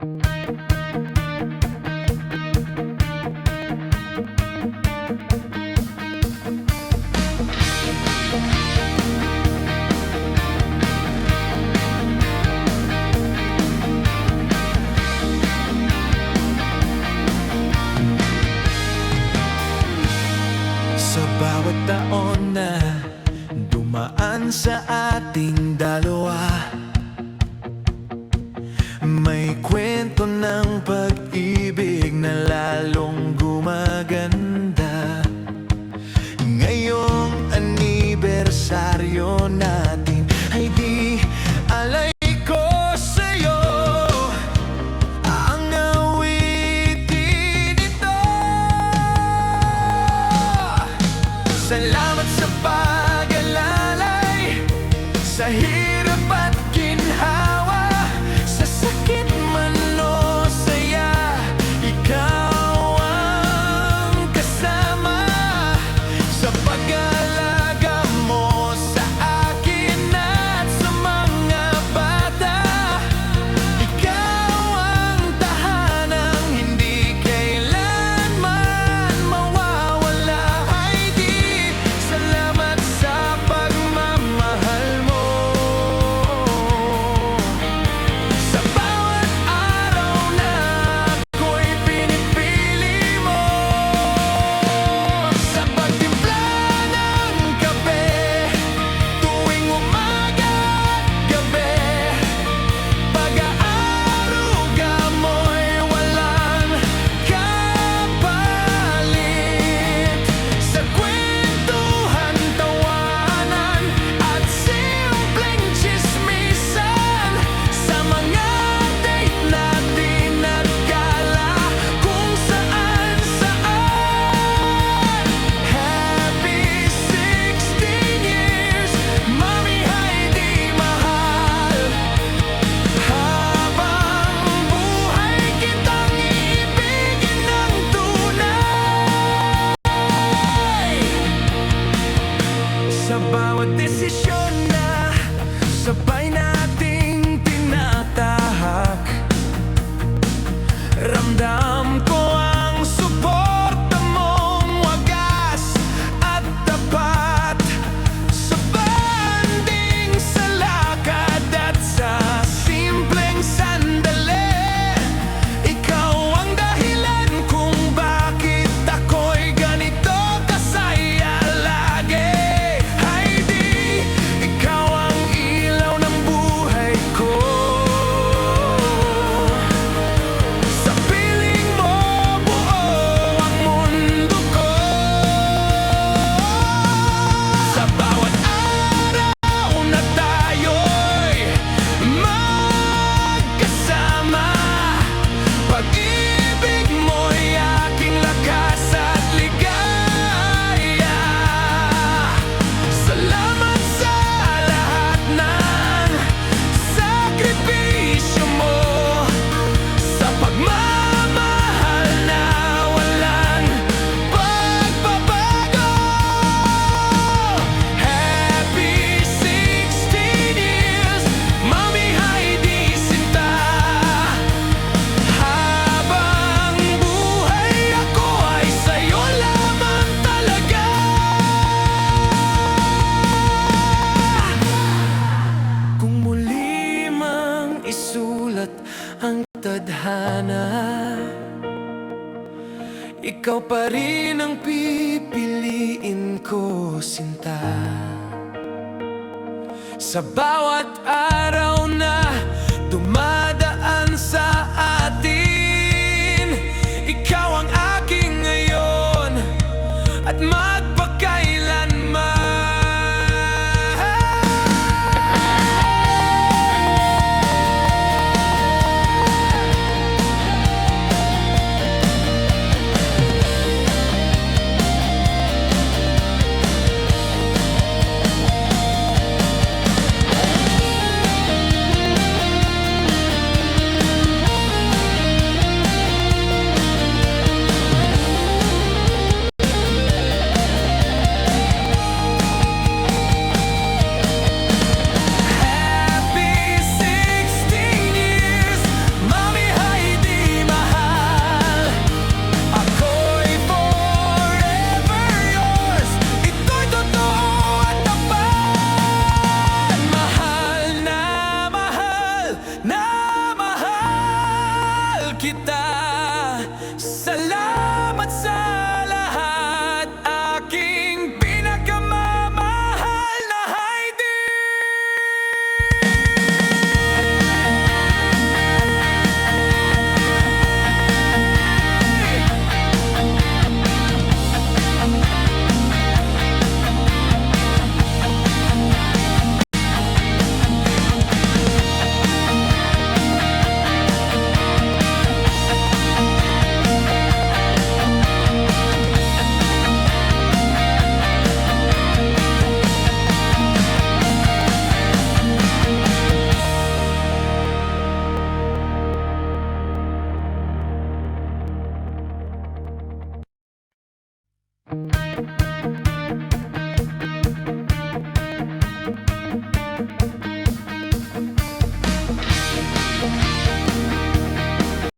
Sa bawat taon na dumaan sa ating dalawa, may kwento ng pag-ibig na lalong gumaganda. Ngayong anibersaryo natin ay di alay ko sa'yo ang awitin ito. Salamat sa pag-alalay, sa hirap at ginhawa, sa sakit man o saya, ikaw ang kasama. Sa pag-alaga mo sa akin at sa mga bata, ikaw ang tahanang hindi kailanman mawawala. Ay di salamat sa pagmamahal mo. Sa bawat araw na ako'y pinipili mo, sa pagtimpla ng kape tuwing umaga at gabi, pag-aaruga mo'y walang kapalit. Sa kwentuhan, tawanan at simpleng tsismisan, sa mga date natin at gala kung saan saan. Happy 16 years, Mami Heidi mahal. Habang buhay kitang ibigin ng tunay. Sa bawat desisyon na sabay nating tinatahak, ramdam ko ang suporta mong wagas at tapat. Sa banding, sa lakad at sa simpleng sandali, ikaw ang dahilan kung bakit ako'y ganito kasaya lagi. Heidi, ikaw ang ilaw ng buhay ko. Sa piling mo buo ang mundo ko. Sa bawat araw na tayo'y magkasama, pag-ibig mo'y aking lakas at ligaya. Salamat sa lahat ng sakripisyo mo, sa pagmamahal na walang pagbabago. Happy 16 years, Mami Heidi sinta. Habang buhay ako ay sa'yo lamang talaga. Kung muli mang isulat ang tadhana, ikaw pa rin ang pipiliin ko, sinta. Sa bawat araw na dumadaan sa atin, ikaw ang aking ngayon at magpakailanman. kita